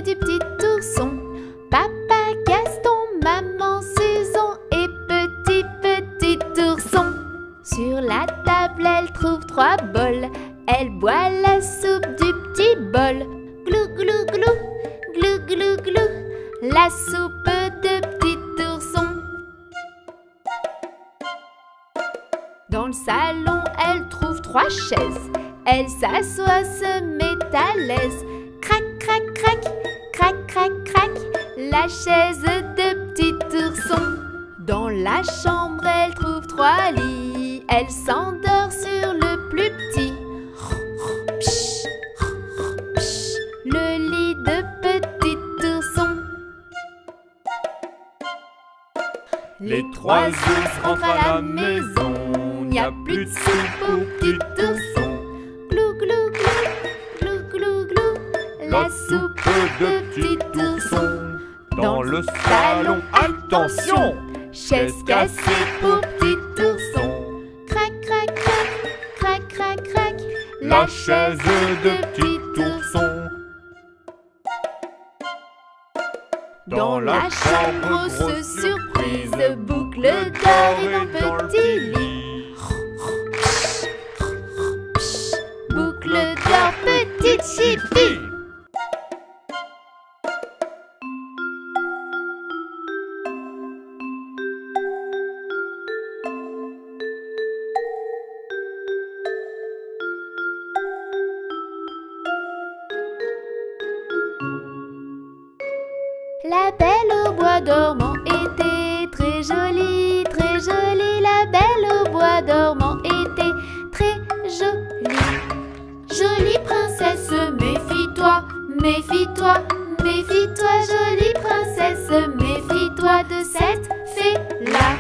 du petit ourson. Papa Gaston, maman Susan et petit ourson. Sur la table, elle trouve 3 bols. Elle boit la soupe du petit bol. Glou, glou, glou, glou, glou, glou, la soupe de petit ourson. Dans le salon, elle trouve 3 chaises. Elle s'assoit, se met à l'aise. Crac, crac, crac, crac, crac, crac, la chaise de petit ourson. Dans la chambre, elle trouve 3 lits. Elle s'endort sur le plus petit. Le lit de petit ourson. Les 3 ours rentrent à la maison. Il n'y a plus de soupe pour petit ourson. Glou, glou, glou, glou, glou, glou, La soupe de petit ourson. Dans le salon, attention! Chaise cassée pour petit ourson. Crac, crac, crac, crac, crac, crac, La chaise de petit ourson. Dans la chambre, grosse surprise, boucle d'or et un petit lit. Boucle d'or, petite chipie. La belle au bois dormant était très jolie, très jolie. La belle au bois dormant était très jolie. Jolie princesse, méfie-toi, méfie-toi, méfie-toi. Jolie princesse, méfie-toi de cette fée-là.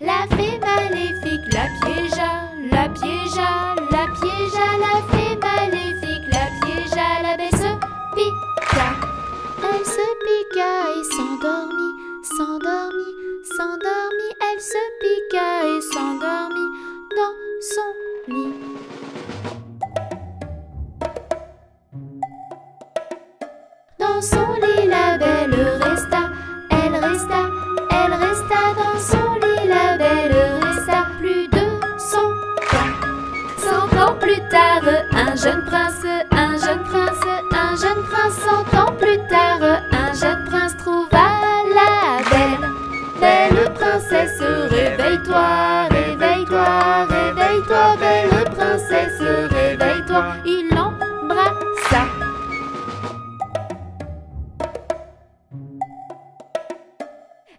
La fée maléfique la piégea, la piégea, la piégea. La fée maléfique la piégea, la belle se piqua. Elle se piqua et s'endormit, s'endormit, s'endormit. Elle se piqua et s'endormit dans son lit. Dans son lit, la belle resta, elle resta, elle resta. Dans son lit, la belle resta plus de 100 ans. 100 ans plus tard, un jeune prince, un jeune prince, un jeune prince. 100 ans plus tard, un jeune prince trouva la belle, belle princesse. Réveille-toi, réveille-toi, réveille-toi, belle princesse, réveille-toi. Il l'embrassa.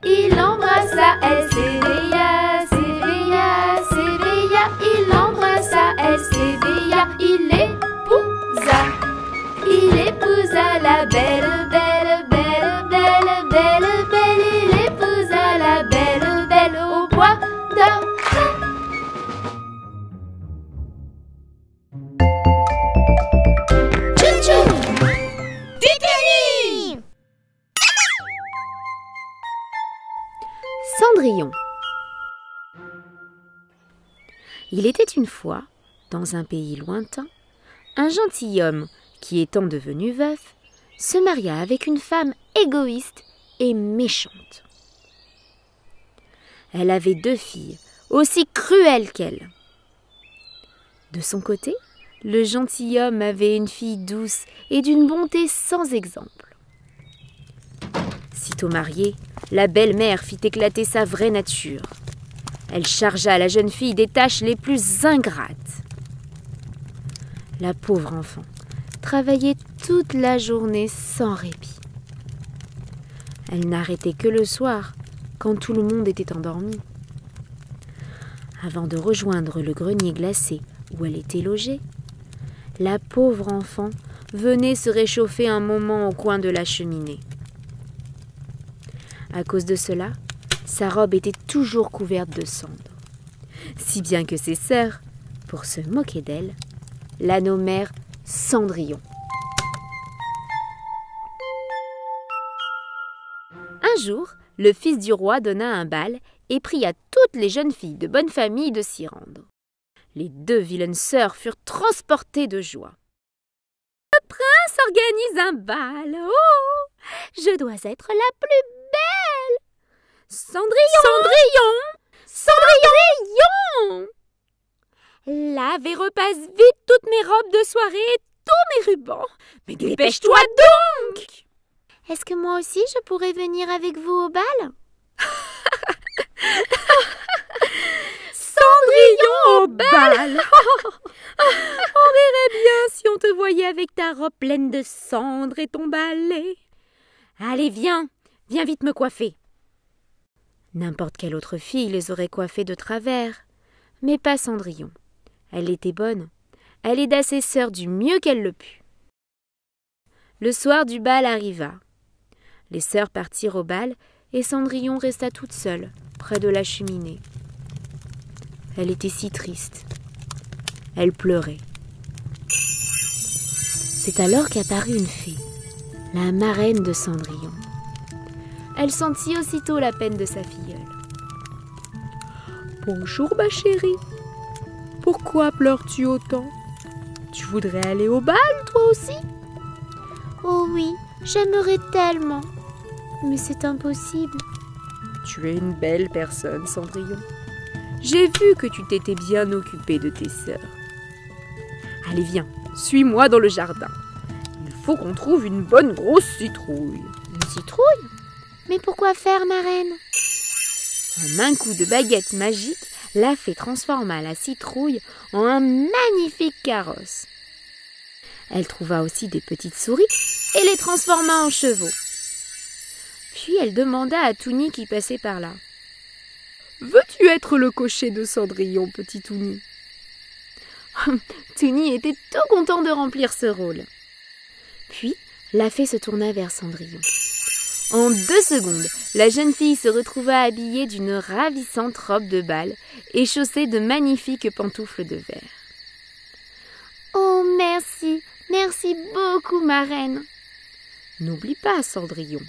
Il l'embrassa, elle s'éveilla, s'éveilla, s'éveilla. Il l'embrassa, elle s'éveilla. Il épousa la belle, belle, belle, belle, belle, belle. Il épousa la belle, belle au bois dormant. Tchou-tchou! Titani! Cendrillon. Il était une fois, dans un pays lointain, un gentilhomme qui, étant devenu veuf, se maria avec une femme égoïste et méchante. Elle avait 2 filles, aussi cruelles qu'elle. De son côté, le gentilhomme avait une fille douce et d'une bonté sans exemple. Sitôt mariée, la belle-mère fit éclater sa vraie nature. Elle chargea la jeune fille des tâches les plus ingrates. La pauvre enfant travaillait toute la journée sans répit. Elle n'arrêtait que le soir, quand tout le monde était endormi. Avant de rejoindre le grenier glacé où elle était logée, la pauvre enfant venait se réchauffer un moment au coin de la cheminée. À cause de cela, sa robe était toujours couverte de cendres, si bien que ses sœurs, pour se moquer d'elle, la nommèrent Cendrillon. Un jour, le fils du roi donna un bal et pria toutes les jeunes filles de bonne famille de s'y rendre. Les 2 vilaines sœurs furent transportées de joie. Le prince organise un bal. Oh, je dois être la plus belle. Cendrillon! Lave et repasse vite toutes mes robes de soirée et tous mes rubans. Mais dépêche-toi donc! Est-ce que moi aussi je pourrais venir avec vous au bal? Cendrillon au bal! On verrait bien si on te voyait avec ta robe pleine de cendres et ton balai. Allez, viens vite me coiffer. N'importe quelle autre fille les aurait coiffées de travers, mais pas Cendrillon. Elle était bonne. Elle aida ses sœurs du mieux qu'elle le put. Le soir du bal arriva. Les sœurs partirent au bal et Cendrillon resta toute seule, près de la cheminée. Elle était si triste. Elle pleurait. C'est alors qu'apparut une fée, la marraine de Cendrillon. Elle sentit aussitôt la peine de sa filleule. « Bonjour ma chérie, pourquoi pleures-tu autant? Tu voudrais aller au bal toi aussi? » « Oh oui, j'aimerais tellement, mais c'est impossible. » « Tu es une belle personne, Cendrillon. J'ai vu que tu t'étais bien occupée de tes sœurs. Allez, viens, suis-moi dans le jardin. Il faut qu'on trouve une bonne grosse citrouille. » « Une citrouille? Mais pourquoi faire, ma reine? » En un coup de baguette magique, la fée transforma la citrouille en un magnifique carrosse. Elle trouva aussi des petites souris et les transforma en chevaux. Puis elle demanda à Touni qui passait par là. « Veux-tu être le cocher de Cendrillon, petit Touni ?» Touni était tout content de remplir ce rôle. Puis la fée se tourna vers Cendrillon. En 2 secondes, la jeune fille se retrouva habillée d'une ravissante robe de bal et chaussée de magnifiques pantoufles de verre. « Oh, merci, merci beaucoup, ma reine. » N'oublie pas, Cendrillon,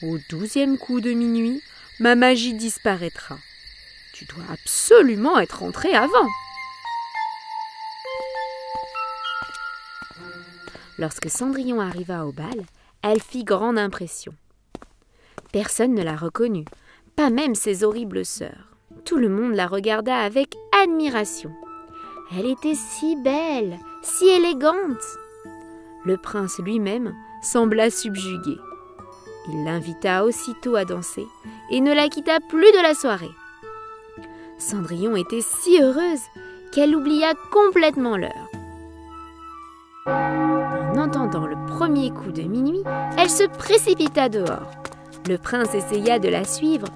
au 12e coup de minuit, ma magie disparaîtra. Tu dois absolument être rentrée avant. Lorsque Cendrillon arriva au bal, elle fit grande impression. Personne ne la reconnut, pas même ses horribles sœurs. Tout le monde la regarda avec admiration. Elle était si belle, si élégante. Le prince lui-même sembla subjugué. Il l'invita aussitôt à danser et ne la quitta plus de la soirée. Cendrillon était si heureuse qu'elle oublia complètement l'heure. En entendant le premier coup de minuit, elle se précipita dehors. Le prince essaya de la suivre,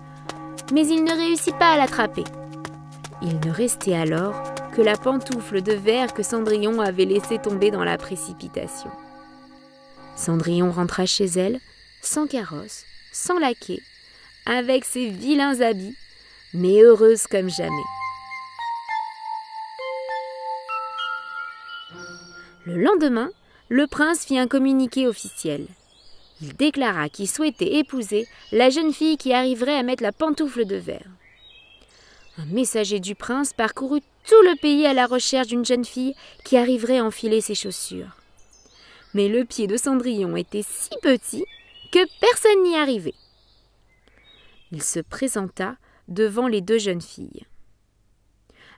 mais il ne réussit pas à l'attraper. Il ne restait alors que la pantoufle de verre que Cendrillon avait laissée tomber dans la précipitation. Cendrillon rentra chez elle, sans carrosse, sans laquais, avec ses vilains habits, mais heureuse comme jamais. Le lendemain, le prince fit un communiqué officiel. Il déclara qu'il souhaitait épouser la jeune fille qui arriverait à mettre la pantoufle de verre. Un messager du prince parcourut tout le pays à la recherche d'une jeune fille qui arriverait à enfiler ses chaussures. Mais le pied de Cendrillon était si petit que personne n'y arrivait. Il se présenta devant les 2 jeunes filles.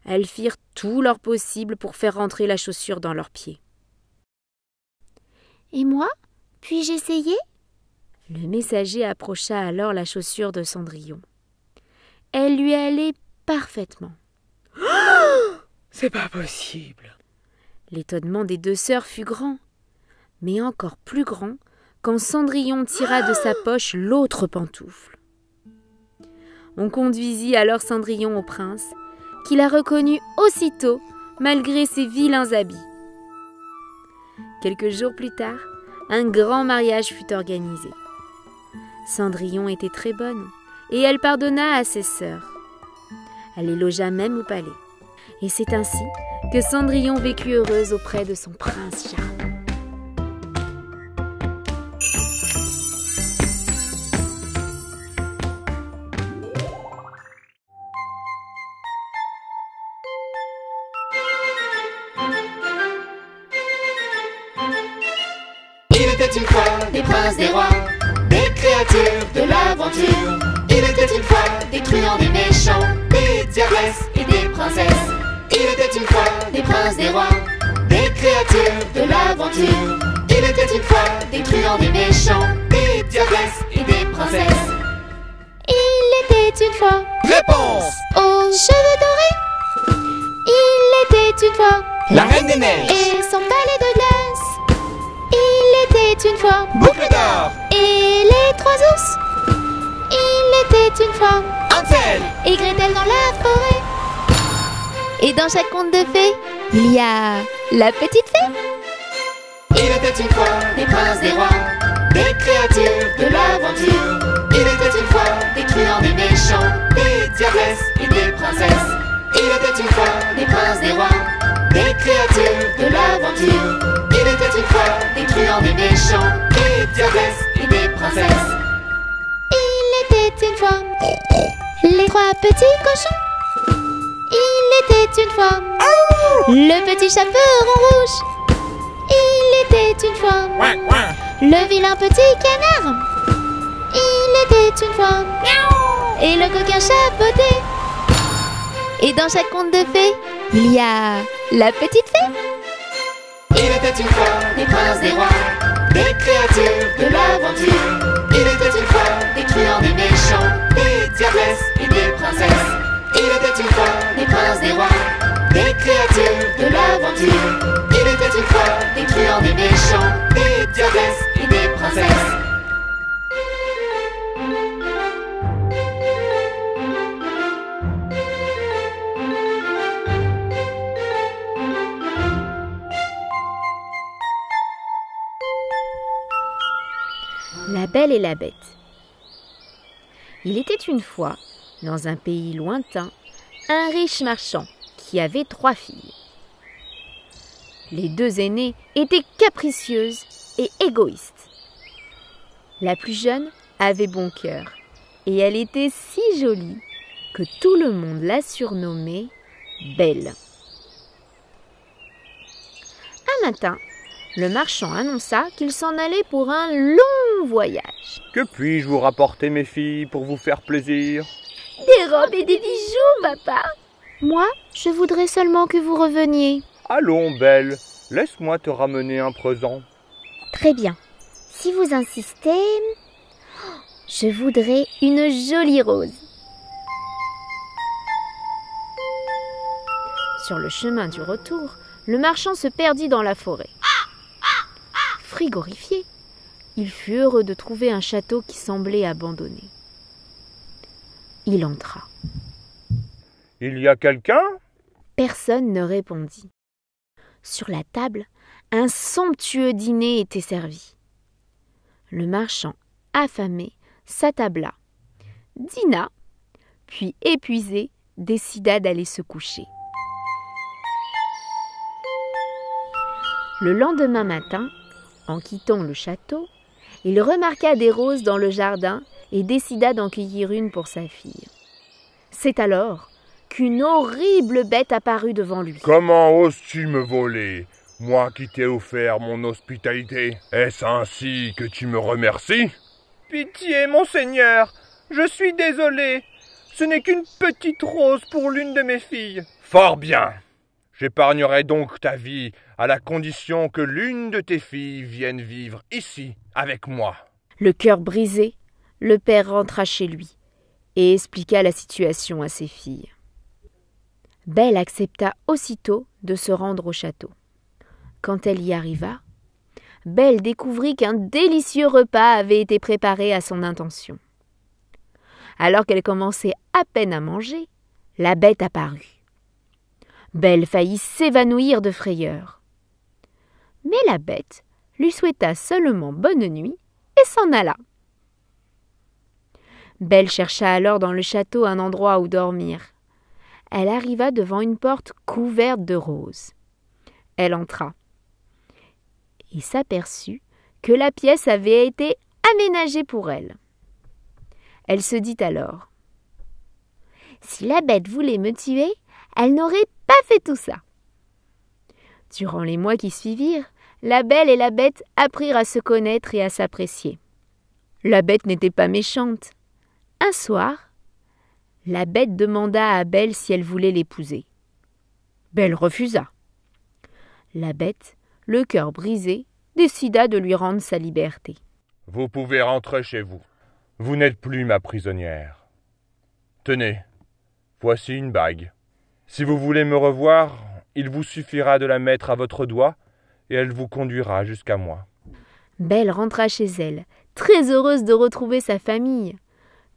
Elles firent tout leur possible pour faire rentrer la chaussure dans leurs pieds. « Et moi? Puis-je essayer? » Le messager approcha alors la chaussure de Cendrillon. Elle lui allait parfaitement. Oh, c'est pas possible! L'étonnement des 2 sœurs fut grand, mais encore plus grand quand Cendrillon tira de sa poche l'autre pantoufle. On conduisit alors Cendrillon au prince, qui la reconnut aussitôt malgré ses vilains habits. Quelques jours plus tard, un grand mariage fut organisé. Cendrillon était très bonne et elle pardonna à ses sœurs. Elle les logea même au palais. Et c'est ainsi que Cendrillon vécut heureuse auprès de son prince charmant. princes, des rois, des créatures de l'aventure. Il était une fois des truands, des méchants, des diabresses et des princesses. Il était une fois des princes, des rois, des créatures de l'aventure. Il était une fois des truands, des méchants, des diabresses et des princesses. Il était une fois Réponse! aux cheveux dorés. Il était une fois La Reine des Neiges! et son balai de glace. Il était une fois Boucle d'or! et les trois ours. Il était une fois Hansel! et Gretel dans la forêt. Et dans chaque conte de fées, il y a la petite fée. Il était une fois des princes, des rois, des créatures de l'aventure. Il était une fois des truands, des méchants, des diabresses et des princesses. Il était une fois des princes, des rois, des créatures de l'aventure. Il était une fois des truands, des méchants, des diabresses et des princesses. Il était une fois les trois petits cochons. Il était une fois le petit chaperon rouge. Il était une fois le vilain petit canard. Il était une fois et le coquin chapeauté. Et dans chaque conte de fées, il y a la petite fée. Il était une fois des princes, des rois, des créatures de l'aventure. Il était une fois des truands, des méchants, des diabresses et des princesses. Il était une fois des princes, des rois, des créatures de l'aventure. Il était une fois des truands, des méchants, des diabresses et des princesses. La Belle et la Bête. Il était une fois, dans un pays lointain, un riche marchand qui avait 3 filles. Les 2 aînées étaient capricieuses et égoïstes. La plus jeune avait bon cœur et elle était si jolie que tout le monde la surnommait Belle. Un matin, le marchand annonça qu'il s'en allait pour un long voyage. Que puis-je vous rapporter, mes filles, pour vous faire plaisir? Des robes et des bijoux, papa. Moi, je voudrais seulement que vous reveniez. Allons, Belle, laisse-moi te ramener un présent. Très bien. Si vous insistez, je voudrais une jolie rose. Sur le chemin du retour, le marchand se perdit dans la forêt. Frigorifié, il fut heureux de trouver un château qui semblait abandonné. Il entra. Il y a quelqu'un? Personne ne répondit. Sur la table, un somptueux dîner était servi. Le marchand, affamé, s'attabla, dîna, puis épuisé, décida d'aller se coucher. Le lendemain matin, en quittant le château, il remarqua des roses dans le jardin et décida d'en cueillir une pour sa fille. C'est alors qu'une horrible bête apparut devant lui. Comment oses-tu me voler, moi qui t'ai offert mon hospitalité? Est-ce ainsi que tu me remercies? Pitié, monseigneur, je suis désolé. Ce n'est qu'une petite rose pour l'une de mes filles. Fort bien. J'épargnerai donc ta vie à la condition que l'une de tes filles vienne vivre ici avec moi. Le cœur brisé, le père rentra chez lui et expliqua la situation à ses filles. Belle accepta aussitôt de se rendre au château. Quand elle y arriva, Belle découvrit qu'un délicieux repas avait été préparé à son intention. Alors qu'elle commençait à peine à manger, la bête apparut. Belle faillit s'évanouir de frayeur. Mais la bête lui souhaita seulement bonne nuit et s'en alla. Belle chercha alors dans le château un endroit où dormir. Elle arriva devant une porte couverte de roses. Elle entra et s'aperçut que la pièce avait été aménagée pour elle. Elle se dit alors : « Si la bête voulait me tuer, elle n'aurait pas fait tout ça. » Durant les mois qui suivirent, La Belle et la Bête apprirent à se connaître et à s'apprécier. La Bête n'était pas méchante. Un soir, la Bête demanda à Belle si elle voulait l'épouser. Belle refusa. La Bête, le cœur brisé, décida de lui rendre sa liberté. Vous pouvez rentrer chez vous. Vous n'êtes plus ma prisonnière. Tenez, voici une bague. Si vous voulez me revoir, il vous suffira de la mettre à votre doigt et elle vous conduira jusqu'à moi. Belle rentra chez elle, très heureuse de retrouver sa famille,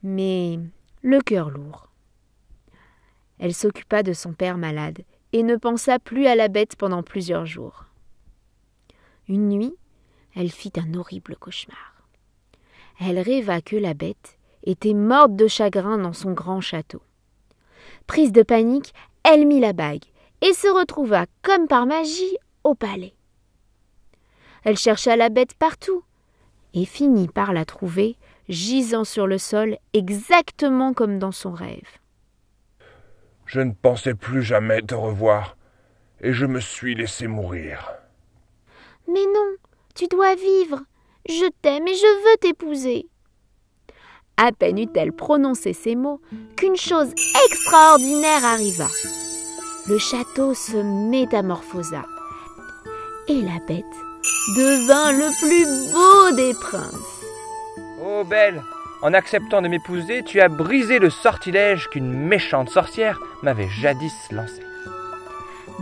mais le cœur lourd. Elle s'occupa de son père malade et ne pensa plus à la Bête pendant plusieurs jours. Une nuit, elle fit un horrible cauchemar. Elle rêva que la Bête était morte de chagrin dans son grand château. Prise de panique, elle mit la bague et se retrouva comme par magie au palais. Elle chercha la Bête partout et finit par la trouver gisant sur le sol exactement comme dans son rêve. Je ne pensais plus jamais te revoir et je me suis laissé mourir. Mais non, tu dois vivre. Je t'aime et je veux t'épouser. À peine eut-elle prononcé ces mots qu'une chose extraordinaire arriva. Le château se métamorphosa et la Bête devint le plus beau des princes. Oh Belle, en acceptant de m'épouser, tu as brisé le sortilège qu'une méchante sorcière m'avait jadis lancé.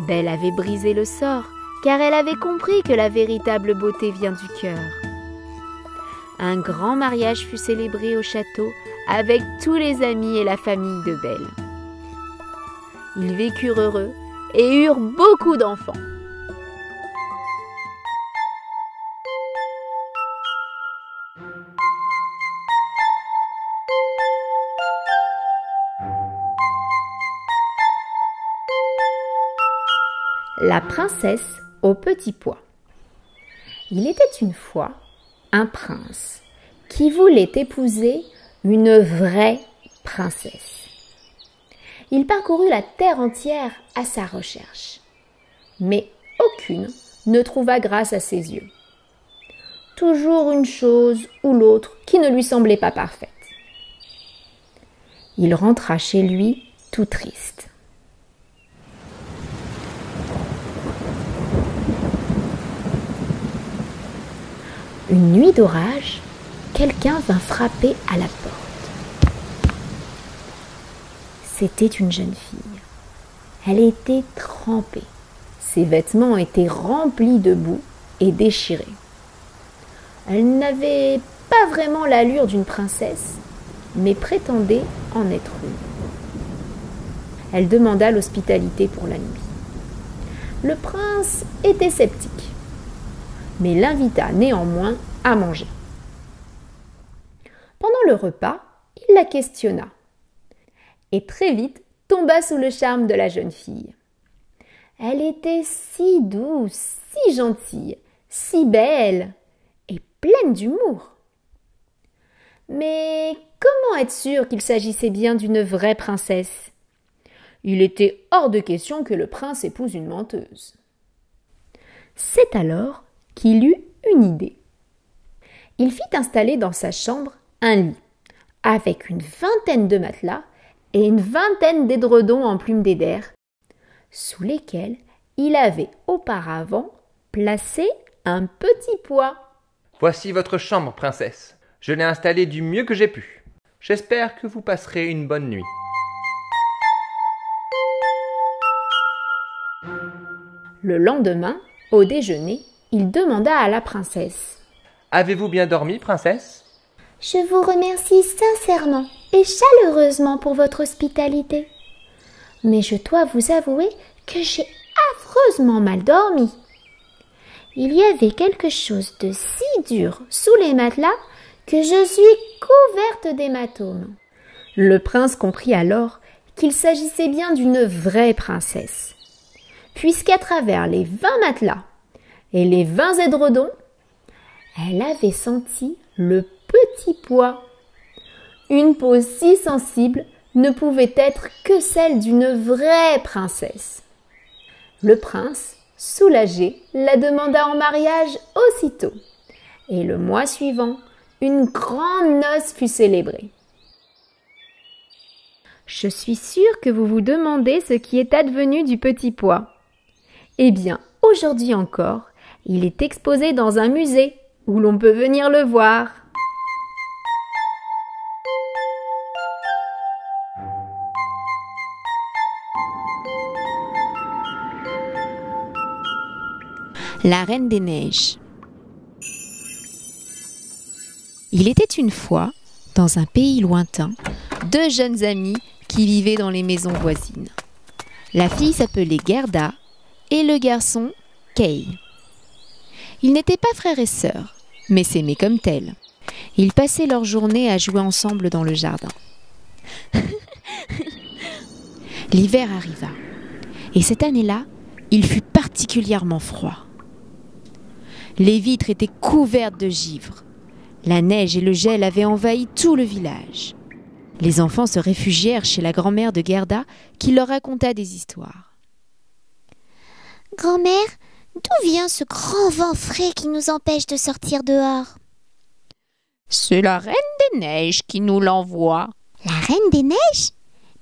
Belle avait brisé le sort, car elle avait compris que la véritable beauté vient du cœur. Un grand mariage fut célébré au château avec tous les amis et la famille de Belle. Ils vécurent heureux et eurent beaucoup d'enfants. La princesse au petit pois. Il était une fois un prince qui voulait épouser une vraie princesse. Il parcourut la terre entière à sa recherche, mais aucune ne trouva grâce à ses yeux. Toujours une chose ou l'autre qui ne lui semblait pas parfaite. Il rentra chez lui tout triste. Une nuit d'orage, quelqu'un vint frapper à la porte. C'était une jeune fille. Elle était trempée. Ses vêtements étaient remplis de boue et déchirés. Elle n'avait pas vraiment l'allure d'une princesse, mais prétendait en être une. Elle demanda l'hospitalité pour la nuit. Le prince était sceptique, mais l'invita néanmoins à manger. Pendant le repas, il la questionna et très vite tomba sous le charme de la jeune fille. Elle était si douce, si gentille, si belle et pleine d'humour. Mais comment être sûr qu'il s'agissait bien d'une vraie princesse ? Il était hors de question que le prince épouse une menteuse. C'est alors qu'il eut une idée. Il fit installer dans sa chambre un lit, avec une vingtaine de matelas et une vingtaine d'édredons en plumes d'éder, sous lesquels il avait auparavant placé un petit pois. Voici votre chambre, princesse. Je l'ai installée du mieux que j'ai pu. J'espère que vous passerez une bonne nuit. Le lendemain, au déjeuner, il demanda à la princesse. Avez-vous bien dormi, princesse ? Je vous remercie sincèrement et chaleureusement pour votre hospitalité. Mais je dois vous avouer que j'ai affreusement mal dormi. Il y avait quelque chose de si dur sous les matelas que je suis couverte d'hématomes. Le prince comprit alors qu'il s'agissait bien d'une vraie princesse, puisqu'à travers les 20 matelas et les 20 édredons, elle avait senti le petit pois. Une peau si sensible ne pouvait être que celle d'une vraie princesse. Le prince soulagé, la demanda en mariage aussitôt. Et le mois suivant, une grande noce fut célébrée. Je suis sûre que vous vous demandez ce qui est advenu du petit pois. Eh bien, aujourd'hui encore, il est exposé dans un musée où l'on peut venir le voir. La Reine des Neiges. Il était une fois, dans un pays lointain, deux jeunes amis qui vivaient dans les maisons voisines. La fille s'appelait Gerda et le garçon Kay. Ils n'étaient pas frères et sœurs, mais s'aimaient comme tels. Ils passaient leur journée à jouer ensemble dans le jardin. L'hiver arriva, et cette année-là, il fut particulièrement froid. Les vitres étaient couvertes de givre. La neige et le gel avaient envahi tout le village. Les enfants se réfugièrent chez la grand-mère de Gerda qui leur raconta des histoires. « Grand-mère, d'où vient ce grand vent frais qui nous empêche de sortir dehors ?»« C'est la Reine des Neiges qui nous l'envoie. »« La Reine des Neiges ?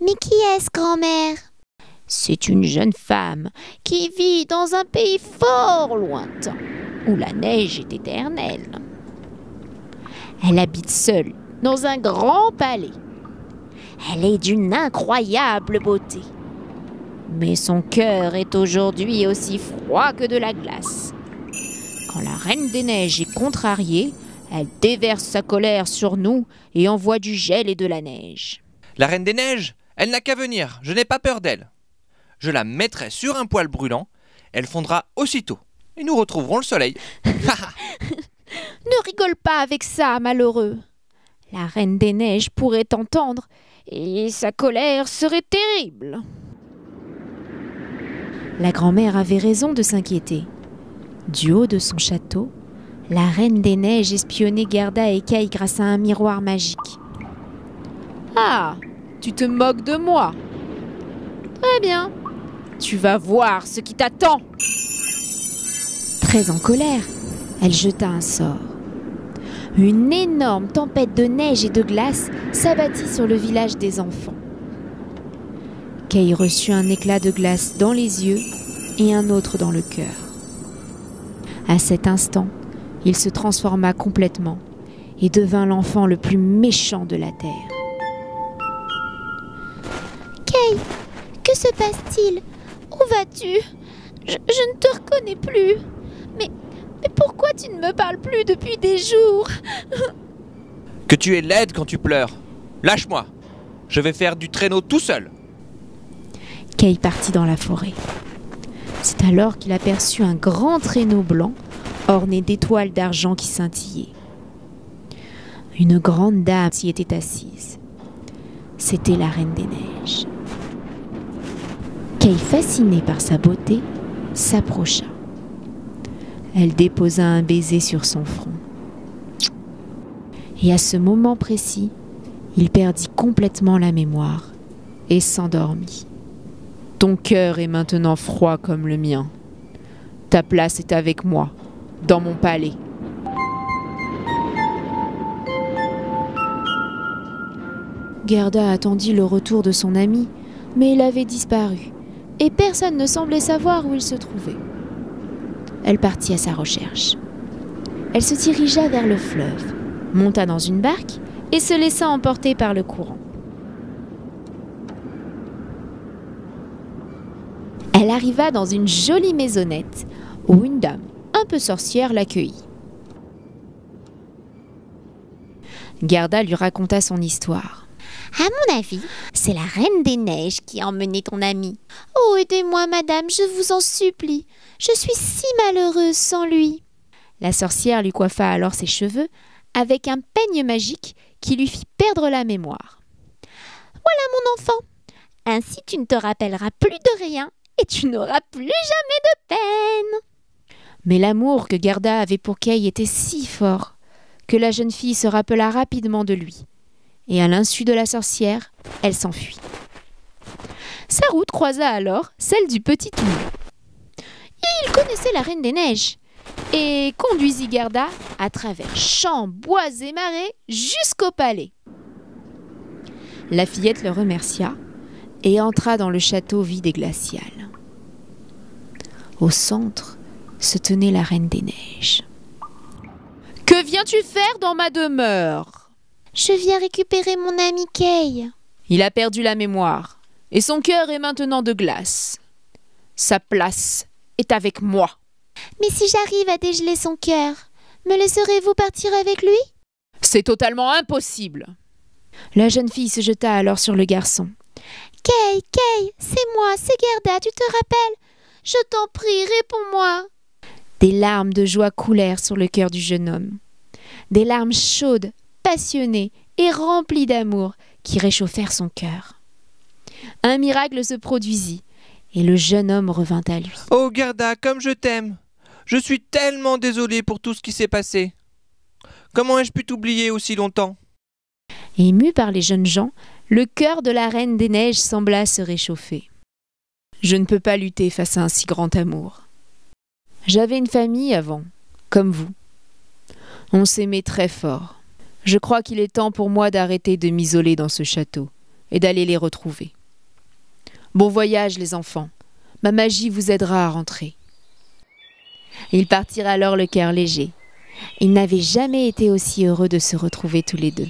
Mais qui est-ce, grand-mère ?»« C'est une jeune femme qui vit dans un pays fort lointain, où la neige est éternelle. Elle habite seule dans un grand palais. Elle est d'une incroyable beauté. Mais son cœur est aujourd'hui aussi froid que de la glace. Quand la Reine des Neiges est contrariée, elle déverse sa colère sur nous et envoie du gel et de la neige. La Reine des Neiges, elle n'a qu'à venir, je n'ai pas peur d'elle. Je la mettrai sur un poêle brûlant, elle fondra aussitôt et nous retrouverons le soleil. Ne rigole pas avec ça, malheureux. La Reine des Neiges pourrait t'entendre et sa colère serait terrible. La grand-mère avait raison de s'inquiéter. Du haut de son château, la Reine des Neiges espionnait Gerda et Kay grâce à un miroir magique. « Ah, tu te moques de moi. Très bien, tu vas voir ce qui t'attend. » Très en colère, elle jeta un sort. Une énorme tempête de neige et de glace s'abattit sur le village des enfants. Kay reçut un éclat de glace dans les yeux et un autre dans le cœur. À cet instant, il se transforma complètement et devint l'enfant le plus méchant de la terre. Kay, que se passe-t-il? Où vas-tu? Je ne te reconnais plus. Mais pourquoi tu ne me parles plus depuis des jours? Que tu es laide quand tu pleures. Lâche-moi. Je vais faire du traîneau tout seul. Kay partit dans la forêt. C'est alors qu'il aperçut un grand traîneau blanc orné d'étoiles d'argent qui scintillaient. Une grande dame s'y était assise. C'était la Reine des Neiges. Kay, fascinée par sa beauté, s'approcha. Elle déposa un baiser sur son front. Et à ce moment précis, il perdit complètement la mémoire et s'endormit. Ton cœur est maintenant froid comme le mien. Ta place est avec moi, dans mon palais. Gerda attendit le retour de son ami, mais il avait disparu, et personne ne semblait savoir où il se trouvait. Elle partit à sa recherche. Elle se dirigea vers le fleuve, monta dans une barque et se laissa emporter par le courant. Elle arriva dans une jolie maisonnette où une dame un peu sorcière l'accueillit. Gerda lui raconta son histoire. À mon avis, c'est la Reine des Neiges qui a emmené ton ami. Oh, aidez-moi, madame, je vous en supplie. Je suis si malheureuse sans lui. La sorcière lui coiffa alors ses cheveux avec un peigne magique qui lui fit perdre la mémoire. Voilà mon enfant. Ainsi tu ne te rappelleras plus de rien et tu n'auras plus jamais de peine. Mais l'amour que Gerda avait pour Kay était si fort que la jeune fille se rappela rapidement de lui. Et à l'insu de la sorcière, elle s'enfuit. Sa route croisa alors celle du petit Tounou. « Il connaissait la Reine des Neiges et conduisit Gerda à travers champs, bois et marais jusqu'au palais. La fillette le remercia et entra dans le château vide et glacial. Au centre se tenait la Reine des Neiges. « Que viens-tu faire dans ma demeure ?» Je viens récupérer mon ami Kay. Il a perdu la mémoire et son cœur est maintenant de glace. Sa place est avec moi. Mais si j'arrive à dégeler son cœur, me laisserez-vous partir avec lui? C'est totalement impossible. La jeune fille se jeta alors sur le garçon. Kay, c'est moi, c'est Gerda, tu te rappelles? Je t'en prie, réponds-moi. Des larmes de joie coulèrent sur le cœur du jeune homme. Des larmes chaudes, passionnées et remplies d'amour qui réchauffèrent son cœur. Un miracle se produisit et le jeune homme revint à lui. « Oh Gerda, comme je t'aime! Je suis tellement désolé pour tout ce qui s'est passé. Comment ai-je pu t'oublier aussi longtemps ?» Ému par les jeunes gens, le cœur de la Reine des Neiges sembla se réchauffer. « Je ne peux pas lutter face à un si grand amour. J'avais une famille avant, comme vous. On s'aimait très fort. Je crois qu'il est temps pour moi d'arrêter de m'isoler dans ce château et d'aller les retrouver. Bon voyage les enfants, ma magie vous aidera à rentrer. » Ils partirent alors le cœur léger. Ils n'avaient jamais été aussi heureux de se retrouver tous les deux.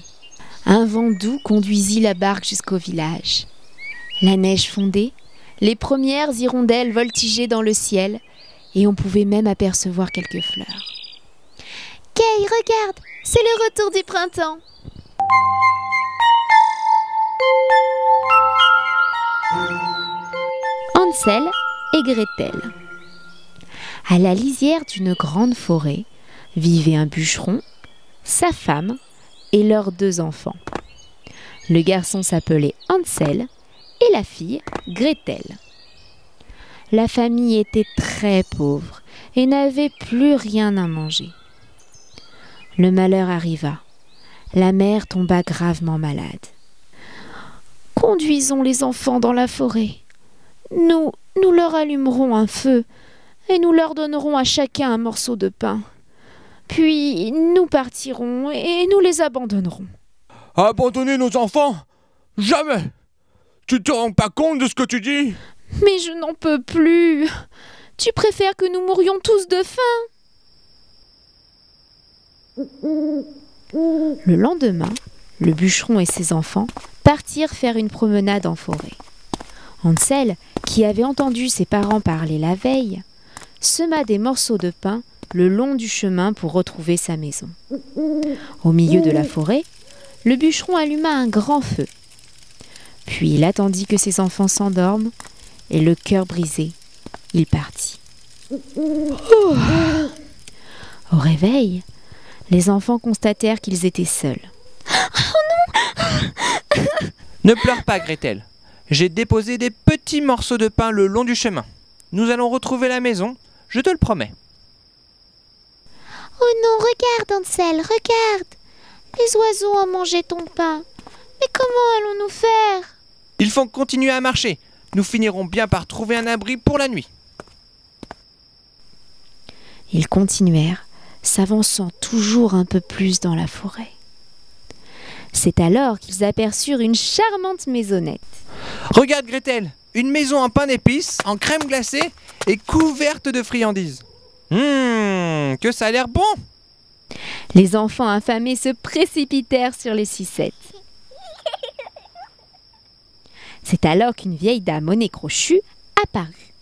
Un vent doux conduisit la barque jusqu'au village. La neige fondait, les premières hirondelles voltigeaient dans le ciel et on pouvait même apercevoir quelques fleurs. « Kay, regarde, c'est le retour du printemps !» Hansel et Gretel. À la lisière d'une grande forêt vivaient un bûcheron, sa femme et leurs 2 enfants. Le garçon s'appelait Hansel et la fille Gretel. La famille était très pauvre et n'avait plus rien à manger. Le malheur arriva. La mère tomba gravement malade. « Conduisons les enfants dans la forêt. Nous leur allumerons un feu et nous leur donnerons à chacun un morceau de pain. Puis nous partirons et nous les abandonnerons. » « Abandonner nos enfants? Jamais! Tu te rends pas compte de ce que tu dis? Mais je n'en peux plus. Tu préfères que nous mourions tous de faim? Le lendemain, le bûcheron et ses enfants partirent faire une promenade en forêt. Hansel, qui avait entendu ses parents parler la veille, sema des morceaux de pain le long du chemin pour retrouver sa maison. Au milieu de la forêt, le bûcheron alluma un grand feu. Puis il attendit que ses enfants s'endorment et le cœur brisé, il partit. Au réveil, les enfants constatèrent qu'ils étaient seuls. Ne pleure pas, Gretel. J'ai déposé des petits morceaux de pain le long du chemin. Nous allons retrouver la maison, je te le promets. Oh non, regarde Hansel, regarde. Les oiseaux ont mangé ton pain. Mais comment allons-nous faire? Il faut continuer à marcher. Nous finirons bien par trouver un abri pour la nuit. Ils continuèrent, s'avançant toujours un peu plus dans la forêt. C'est alors qu'ils aperçurent une charmante maisonnette. Regarde Gretel, une maison en pain d'épices, en crème glacée et couverte de friandises. Que ça a l'air bon! Les enfants affamés se précipitèrent sur les sucettes. C'est alors qu'une vieille dame au nez crochu apparut.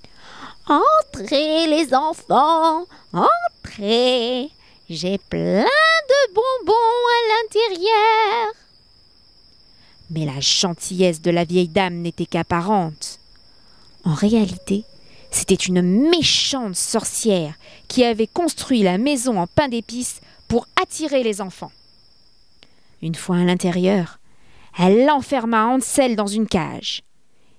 « Entrez les enfants, entrez! J'ai plein de bonbons à l'intérieur !» Mais la gentillesse de la vieille dame n'était qu'apparente. En réalité, c'était une méchante sorcière qui avait construit la maison en pain d'épices pour attirer les enfants. Une fois à l'intérieur, elle enferma Hansel dans une cage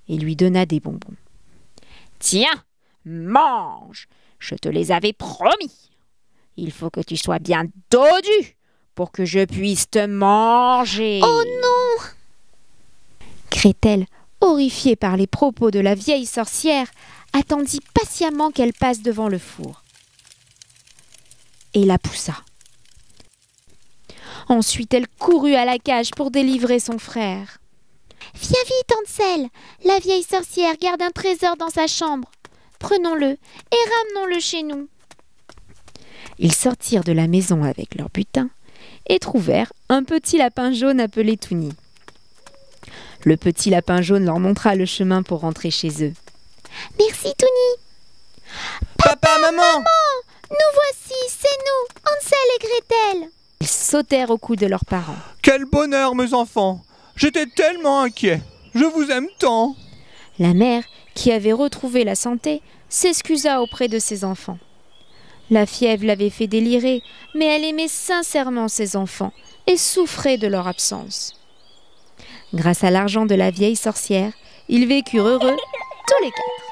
et lui donna des bonbons. « Tiens, mange, je te les avais promis. Il faut que tu sois bien dodu pour que je puisse te manger. » Oh non! Gretel, horrifiée par les propos de la vieille sorcière, attendit patiemment qu'elle passe devant le four et la poussa. Ensuite, elle courut à la cage pour délivrer son frère. « Viens vite, Hansel, la vieille sorcière garde un trésor dans sa chambre. Prenons-le et ramenons-le chez nous. » Ils sortirent de la maison avec leur butin et trouvèrent un petit lapin jaune appelé Touni. Le petit lapin jaune leur montra le chemin pour rentrer chez eux. « Merci, Touni. »« Papa, maman !» Nous voici, c'est nous, Hansel et Gretel !» Ils sautèrent au cou de leurs parents. « Quel bonheur, mes enfants! J'étais tellement inquiet. Je vous aime tant. » La mère, qui avait retrouvé la santé, s'excusa auprès de ses enfants. La fièvre l'avait fait délirer, mais elle aimait sincèrement ses enfants et souffrait de leur absence. Grâce à l'argent de la vieille sorcière, ils vécurent heureux, tous les quatre.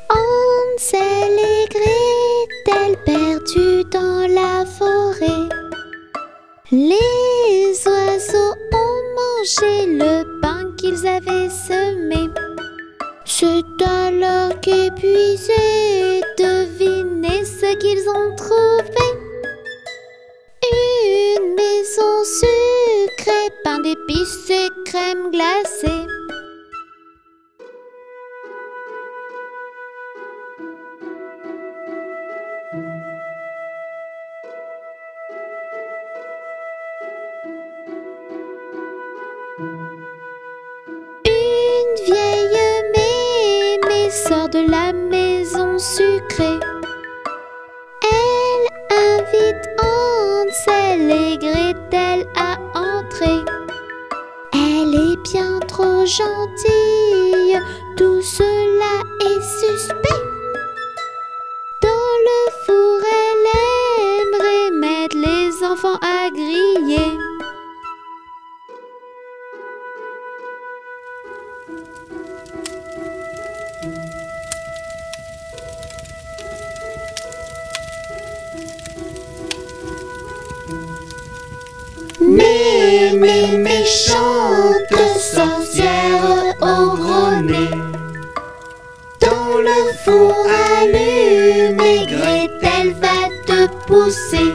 Hansel et Gretel perdus dans la forêt. Les oiseaux ont mangé le pain qu'ils avaient semé. C'est alors qu'épuisés, devinez ce qu'ils ont trouvé. Une maison sucrée, pain d'épices et crème glacée. Une vieille mémé sort de la maison sucrée. Elle invite Hansel et Gretel à entrer. Elle est bien trop gentille, tout cela est suspect. Dans le four, elle aimerait mettre les enfants à griller. Mais mes méchantes sorcières au gros nez, dans le four allumé, Gretel va te pousser.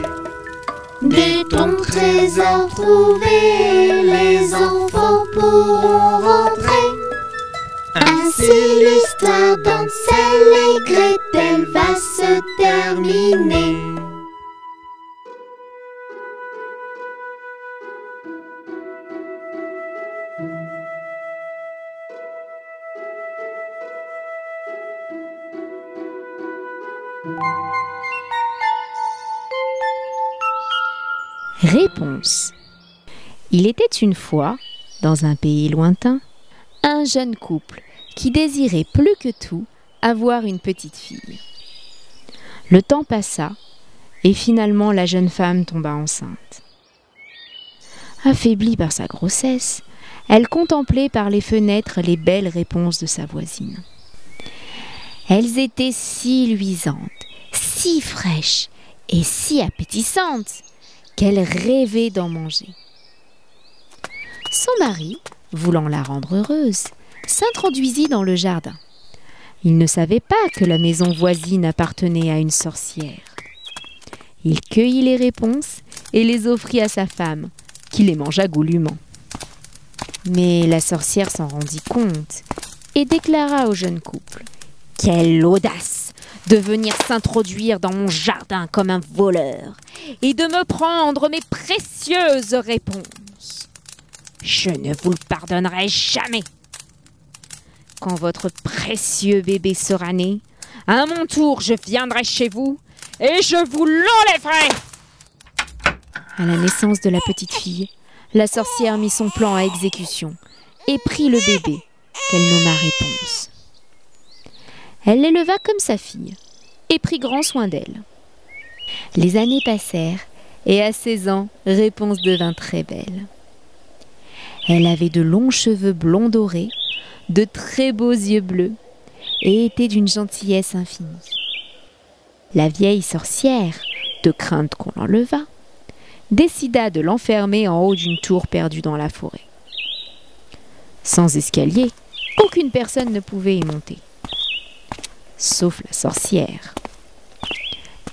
Dès ton trésor trouvé, les enfants pourront rentrer. Ainsi l'histoire d'Hansel et Gretel va se terminer. Réponse. Il était une fois, dans un pays lointain, un jeune couple qui désirait plus que tout avoir une petite fille. Le temps passa et finalement la jeune femme tomba enceinte. Affaiblie par sa grossesse, elle contemplait par les fenêtres les belles réponses de sa voisine. Elles étaient si luisantes, si fraîches et si appétissantes qu'elle rêvait d'en manger. Son mari, voulant la rendre heureuse, s'introduisit dans le jardin. Il ne savait pas que la maison voisine appartenait à une sorcière. Il cueillit les réponses et les offrit à sa femme, qui les mangea goulûment. Mais la sorcière s'en rendit compte et déclara au jeune couple : « Quelle audace de venir s'introduire dans mon jardin comme un voleur et de me prendre mes précieuses réponses. Je ne vous le pardonnerai jamais. Quand votre précieux bébé sera né, à mon tour, je viendrai chez vous et je vous l'enlèverai. » À la naissance de la petite fille, la sorcière mit son plan à exécution et prit le bébé qu'elle nomma Réponse. Elle l'éleva comme sa fille et prit grand soin d'elle. Les années passèrent et à 16 ans, Réponse devint très belle. Elle avait de longs cheveux blonds dorés, de très beaux yeux bleus et était d'une gentillesse infinie. La vieille sorcière, de crainte qu'on l'enlevât, décida de l'enfermer en haut d'une tour perdue dans la forêt. Sans escalier, aucune personne ne pouvait y monter. Sauf la sorcière.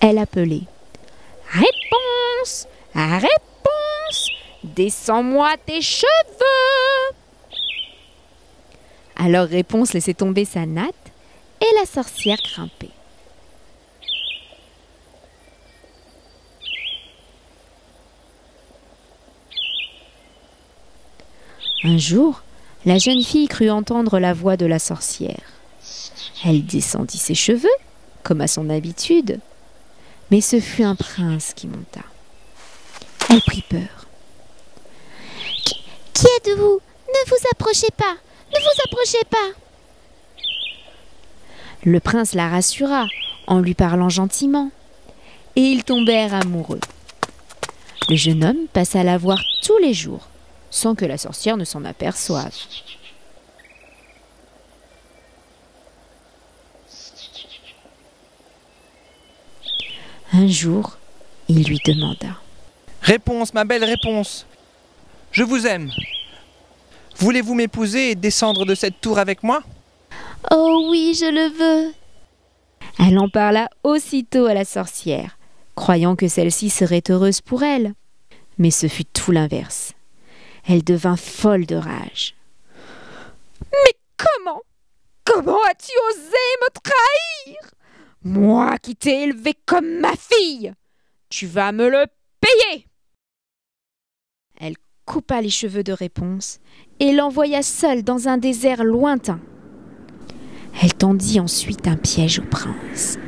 Elle appelait « Réponse! Réponse! Descends-moi tes cheveux !» Alors Réponse laissait tomber sa natte et la sorcière grimpait. Un jour, la jeune fille crut entendre la voix de la sorcière. Elle descendit ses cheveux, comme à son habitude, mais ce fut un prince qui monta. Elle prit peur. Qui êtes-vous? Ne vous approchez pas! Ne vous approchez pas! Le prince la rassura en lui parlant gentiment, et ils tombèrent amoureux. Le jeune homme passa la voir tous les jours, sans que la sorcière ne s'en aperçoive. Un jour, il lui demanda. « Réponse, ma belle Réponse. Je vous aime. Voulez-vous m'épouser et descendre de cette tour avec moi ?»« Oh oui, je le veux. » Elle en parla aussitôt à la sorcière, croyant que celle-ci serait heureuse pour elle. Mais ce fut tout l'inverse. Elle devint folle de rage. « Mais comment as-tu osé me trahir? Moi qui t'ai élevée comme ma fille, tu vas me le payer !» Elle coupa les cheveux de Réponse et l'envoya seule dans un désert lointain. Elle tendit ensuite un piège au prince.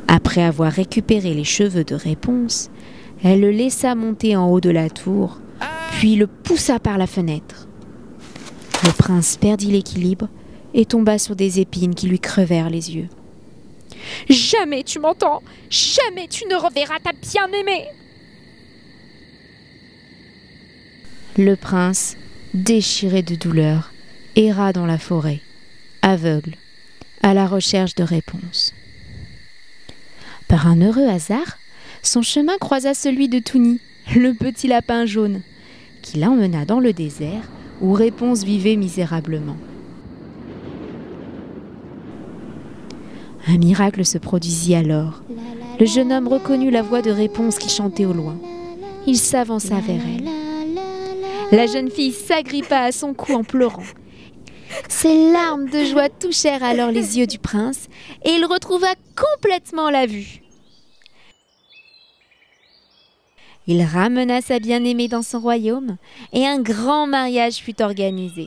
Après avoir récupéré les cheveux de Réponse, elle le laissa monter en haut de la tour, puis le poussa par la fenêtre. Le prince perdit l'équilibre et tomba sur des épines qui lui crevèrent les yeux. « Jamais, tu m'entends? Jamais tu ne reverras ta bien-aimée !» Le prince, déchiré de douleur, erra dans la forêt, aveugle, à la recherche de Réponse. Par un heureux hasard, son chemin croisa celui de Touni, le petit lapin jaune, qui l'emmena dans le désert où Réponse vivait misérablement. Un miracle se produisit alors. Le jeune homme reconnut la voix de Réponse qui chantait au loin. Il s'avança vers elle. La jeune fille s'agrippa à son cou en pleurant. Ses larmes de joie touchèrent alors les yeux du prince et il retrouva complètement la vue. Il ramena sa bien-aimée dans son royaume et un grand mariage fut organisé.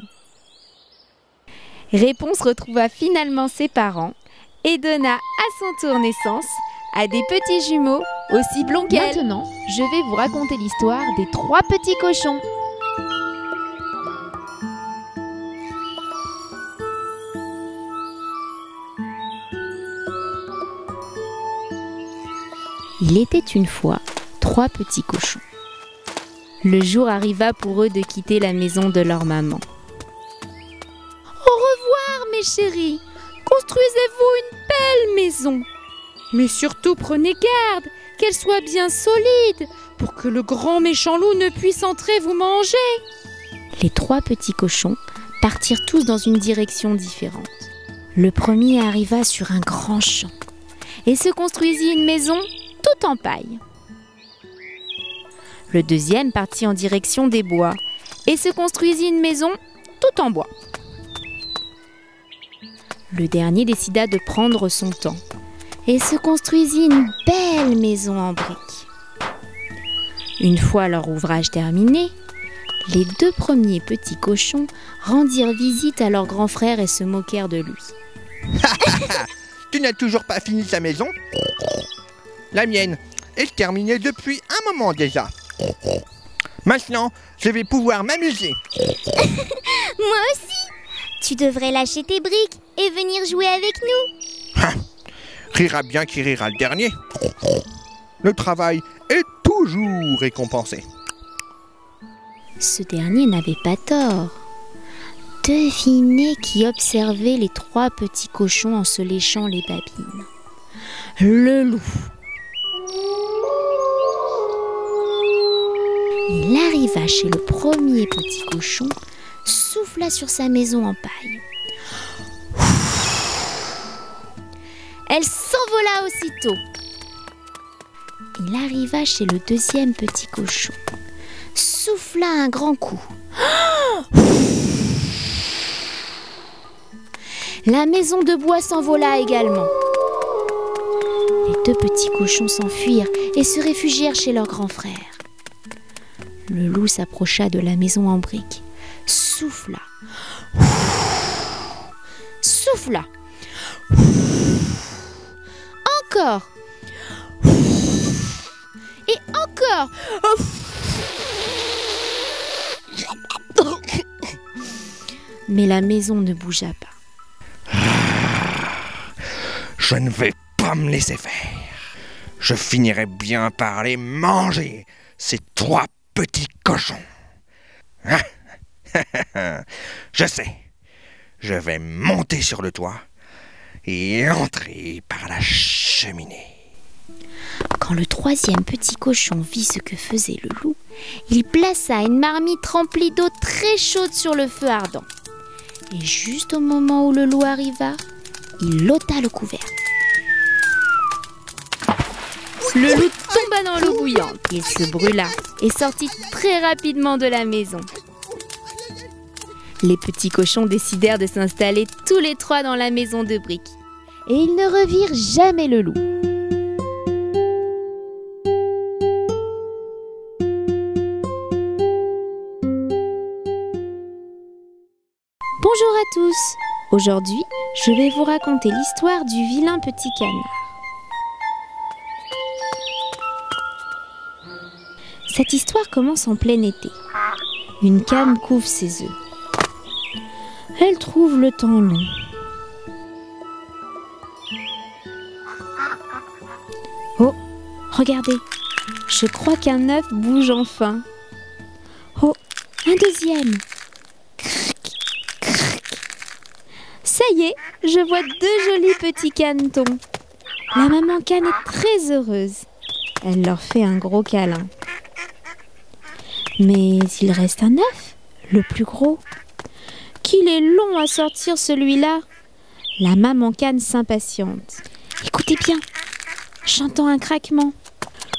Réponse retrouva finalement ses parents et donna à son tour naissance à des petits jumeaux aussi blonds qu'elle. Maintenant, je vais vous raconter l'histoire des 3 petits cochons. Il était une fois 3 petits cochons. Le jour arriva pour eux de quitter la maison de leur maman. Au revoir, mes chéris. Construisez-vous une belle maison. Mais surtout prenez garde qu'elle soit bien solide pour que le grand méchant loup ne puisse entrer vous manger. Les 3 petits cochons partirent tous dans une direction différente. Le premier arriva sur un grand champ et se construisit une maison tout en paille. Le deuxième partit en direction des bois et se construisit une maison tout en bois. Le dernier décida de prendre son temps et se construisit une belle maison en briques. Une fois leur ouvrage terminé, les 2 premiers petits cochons rendirent visite à leur grand frère et se moquèrent de lui. Tu n'as toujours pas fini ta maison? La mienne est terminée depuis un moment déjà. Maintenant, je vais pouvoir m'amuser. Moi aussi. Tu devrais lâcher tes briques et venir jouer avec nous. Rira bien qui rira le dernier. Le travail est toujours récompensé. Ce dernier n'avait pas tort. Devinez qui observait les 3 petits cochons en se léchant les babines. Le loup. Il arriva chez le premier petit cochon, souffla sur sa maison en paille. Elle s'envola aussitôt. Il arriva chez le deuxième petit cochon, souffla un grand coup. La maison de bois s'envola également. Les deux petits cochons s'enfuirent et se réfugièrent chez leur grand frère. Le loup s'approcha de la maison en briques, souffla, souffla, encore, et encore. Mais la maison ne bougea pas. Je ne vais pas me laisser faire. Je finirai bien par les manger, ces trois petits cochons. Je sais. Je vais monter sur le toit et entrer par la cheminée. Quand le troisième petit cochon vit ce que faisait le loup, il plaça une marmite remplie d'eau très chaude sur le feu ardent. Et juste au moment où le loup arriva, il ôta le couvercle. Le loup tomba dans l'eau bouillante. Il se brûla et sortit très rapidement de la maison. Les petits cochons décidèrent de s'installer tous les trois dans la maison de briques. Et ils ne revirent jamais le loup. Bonjour à tous. Aujourd'hui, je vais vous raconter l'histoire du vilain petit canard. Cette histoire commence en plein été. Une cane couve ses œufs. Elle trouve le temps long. Oh, regardez, je crois qu'un œuf bouge enfin. Oh, un deuxième. Cric, cric. Ça y est, je vois deux jolis petits canetons. La maman cane est très heureuse. Elle leur fait un gros câlin. Mais il reste un œuf, le plus gros. Qu'il est long à sortir celui-là. La maman cane s'impatiente. Écoutez bien, j'entends un craquement.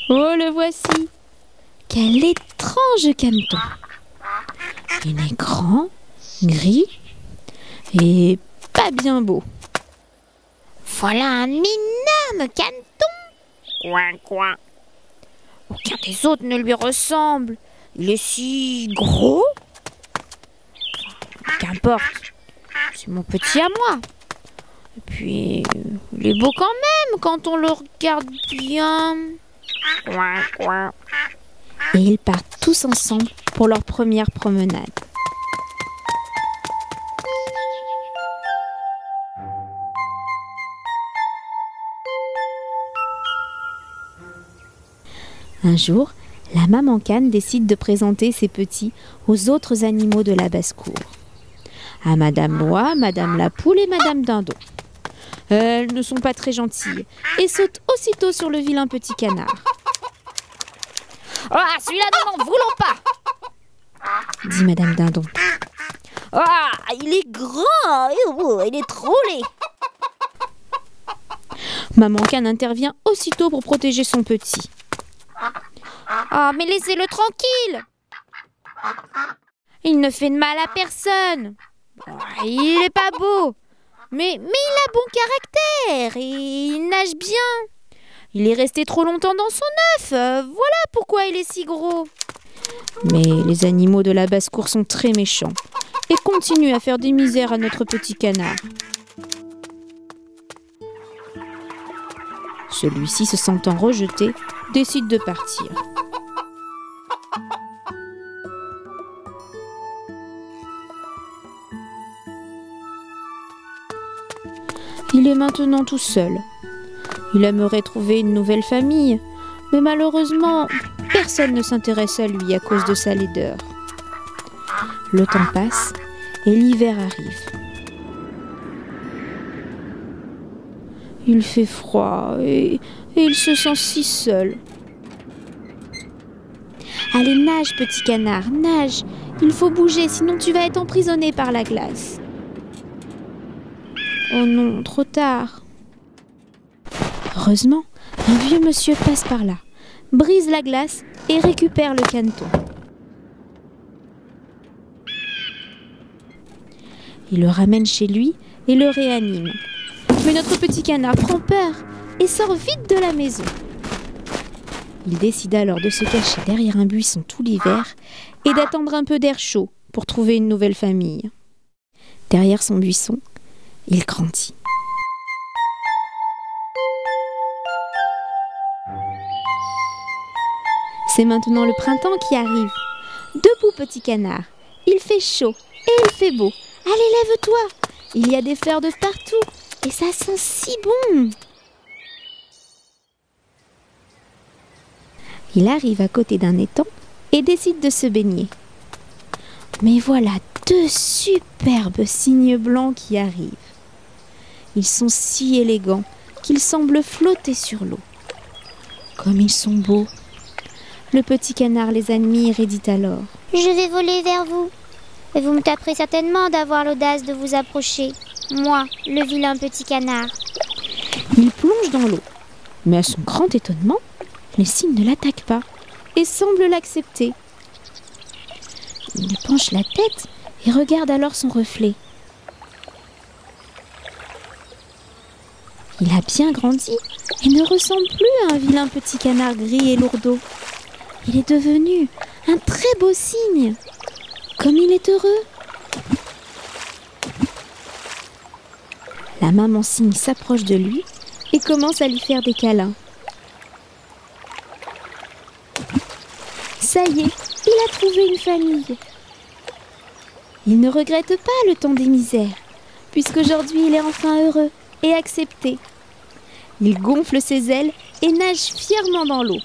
Oh, le voici. Quel étrange caneton. Il est grand, gris et pas bien beau. Voilà un énorme caneton. Coin, coin. Aucun des autres ne lui ressemble. Il est si gros. Qu'importe, c'est mon petit à moi. Et puis, il est beau quand même quand on le regarde bien. Coin, coin. Et ils partent tous ensemble pour leur première promenade. Un jour, la maman cane décide de présenter ses petits aux autres animaux de la basse-cour. À Madame Oie, Madame la Poule et Madame Dindon. Elles ne sont pas très gentilles et sautent aussitôt sur le vilain petit canard. « Ah, celui-là, nous n'en voulons pas !» dit Madame Dindon. « Ah, il est grand, il est trop laid !» Maman cane intervient aussitôt pour protéger son petit. « Ah, mais laissez-le tranquille ! Il ne fait de mal à personne. Il n'est pas beau, mais il a bon caractère et il nage bien. Il est resté trop longtemps dans son œuf, voilà pourquoi il est si gros. » Mais les animaux de la basse-cour sont très méchants et continuent à faire des misères à notre petit canard. Celui-ci, se sentant rejeté, décide de partir. Il est maintenant tout seul. Il aimerait trouver une nouvelle famille, mais malheureusement, personne ne s'intéresse à lui à cause de sa laideur. Le temps passe et l'hiver arrive. Il fait froid et il se sent si seul. Allez, nage, petit canard, nage. Il faut bouger, sinon tu vas être emprisonné par la glace. Oh non, trop tard. Heureusement, un vieux monsieur passe par là, brise la glace et récupère le caneton. Il le ramène chez lui et le réanime. Mais notre petit canard prend peur et sort vite de la maison. Il décide alors de se cacher derrière un buisson tout l'hiver et d'attendre un peu d'air chaud pour trouver une nouvelle famille. Derrière son buisson, il grandit. C'est maintenant le printemps qui arrive. Debout, petit canard. Il fait chaud et il fait beau. Allez, lève-toi. Il y a des fleurs de partout et ça sent si bon. Il arrive à côté d'un étang et décide de se baigner. Mais voilà 2 superbes cygnes blancs qui arrivent. Ils sont si élégants qu'ils semblent flotter sur l'eau. Comme ils sont beaux. Le petit canard les admire et dit alors: Je vais voler vers vous. Et vous me taperez certainement d'avoir l'audace de vous approcher. Moi, le vilain petit canard. Il plonge dans l'eau. Mais à son grand étonnement, les cygnes ne l'attaquent pas et semblent l'accepter. Il penche la tête et regarde alors son reflet. Il a bien grandi et ne ressemble plus à un vilain petit canard gris et lourdeau. Il est devenu un très beau cygne. Comme il est heureux. La maman cygne s'approche de lui et commence à lui faire des câlins. Ça y est, il a trouvé une famille. Il ne regrette pas le temps des misères, puisqu'aujourd'hui il est enfin heureux et accepté. Il gonfle ses ailes et nage fièrement dans l'eau.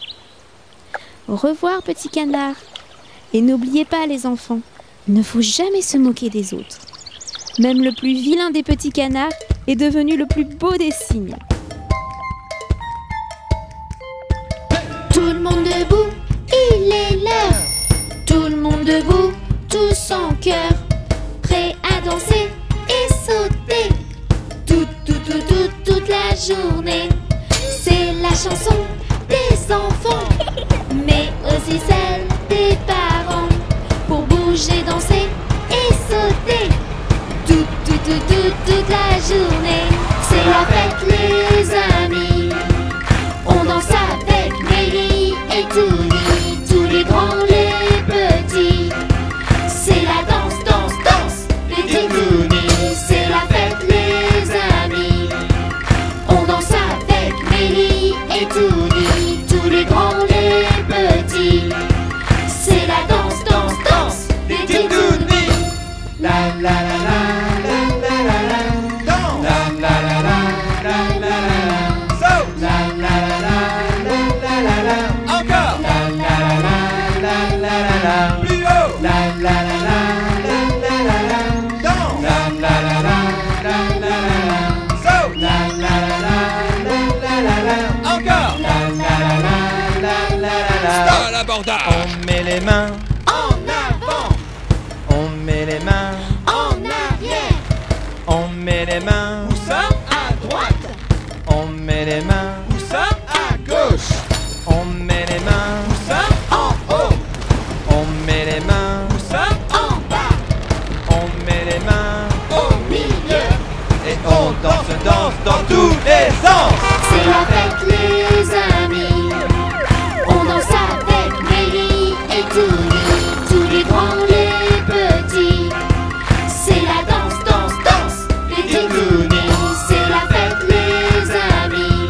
Au revoir, petit canard. Et n'oubliez pas, les enfants, il ne faut jamais se moquer des autres. Même le plus vilain des petits canards est devenu le plus beau des cygnes. Tout le monde debout, il est l'heure. Tout le monde debout, tous en chœur, prêts à danser et sauter. Toute la journée. C'est la chanson des enfants, mais aussi celle des parents. Pour bouger, danser et sauter. Toute la journée. C'est la fête, les amis. On danse avec Mélie et Touni, tous les grands, les petits. C'est la danse, danse, danse des Titounis. C'est la fête, les amis. On danse avec Mélie et Touni, tous les grands, les petits. C'est la danse, danse, danse des Titounis. La la la la. On met les mains En avant, on met les mains, en arrière, on met les mains, Où ça? à droite, on met les mains, Où ça? À gauche. on met les mains, Où ça? en haut, on met les mains, Où ça? en bas, on met les mains, au milieu. et on danse dans tous les sens. C'est la fête, les amis. On danse avec Mélie et Touni, tous les grands, les petits. C'est la danse, danse, danse des Titounis. C'est la fête, les amis.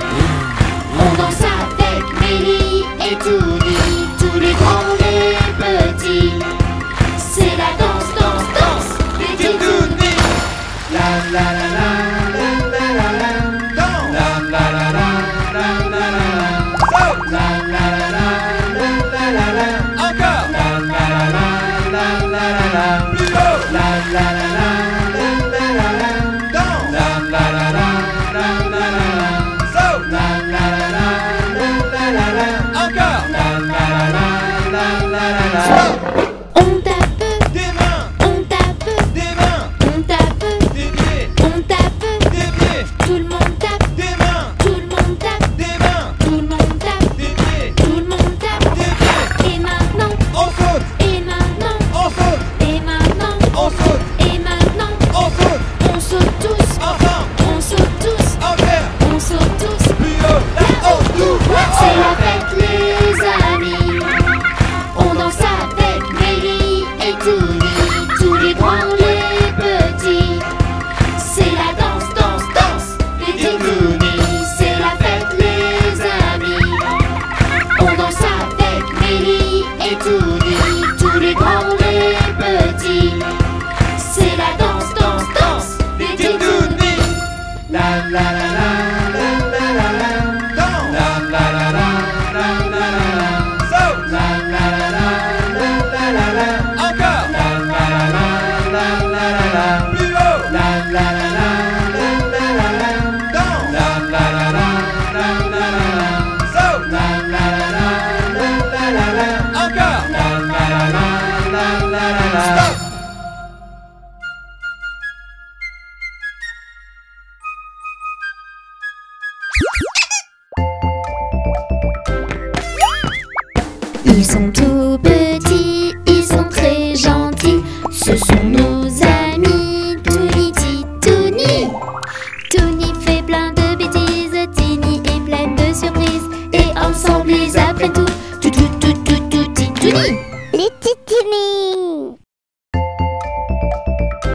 On danse avec Mélie et Touni, tous les grands, les petits. C'est la danse, danse, danse des Titounis. La la la la la la la la, la la la. Ils sont tout